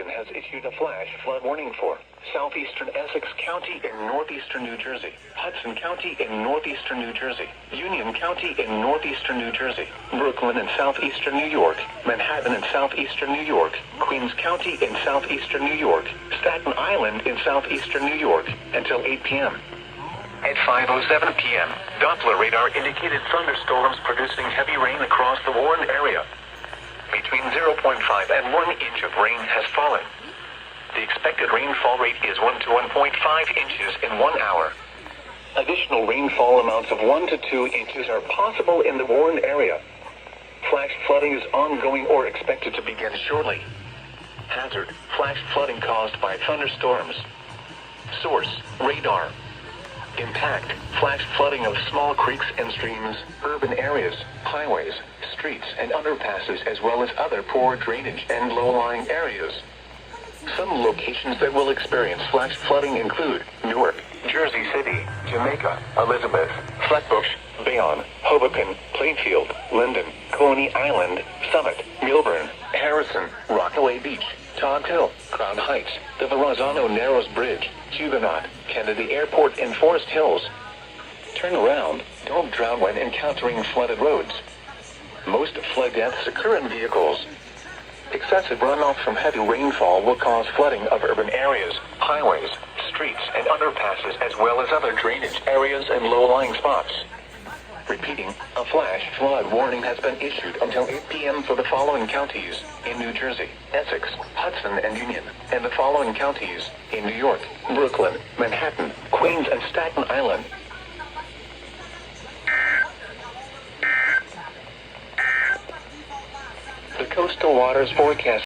Hudson has issued a flash flood warning for Southeastern Essex County in northeastern New Jersey, Hudson County in northeastern New Jersey, Union County in northeastern New Jersey, Brooklyn in southeastern New York, Manhattan in southeastern New York, Queens County in southeastern New York, Staten Island in southeastern New York, until 8 p.m. At 5:07 p.m., Doppler radar indicated thunderstorms producing heavy rain across the warned area. Between 0.5 and 1 inch of rain has fallen. The expected rainfall rate is 1 to 1.5 inches in 1 hour. Additional rainfall amounts of 1 to 2 inches are possible in the warned area. Flash flooding is ongoing or expected to begin shortly. Hazard: flash flooding caused by thunderstorms. Source: radar. Impact: flash flooding of small creeks and streams, urban areas, highways, streets and underpasses, as well as other poor drainage and low-lying areas. Some locations that will experience flash flooding include Newark, Jersey City, Jamaica, Elizabeth, Flatbush, Bayonne, Hoboken, Plainfield, Linden, Coney Island, Summit, Milburn, Harrison, Rockaway Beach, Todd Hill, Crown Heights, the Verrazano Narrows Bridge, Huguenot, Kennedy Airport, and Forest Hills. Turn around. Don't drown when encountering flooded roads. Most flood deaths occur in vehicles. Excessive runoff from heavy rainfall will cause flooding of urban areas, highways, streets, and underpasses, as well as other drainage areas and low-lying spots. Repeating, a flash flood warning has been issued until 8 p.m. for the following counties in New Jersey, Essex, Hudson, and Union, and the following counties in New York, Brooklyn, Manhattan, Queens, and Staten Island. The coastal waters forecast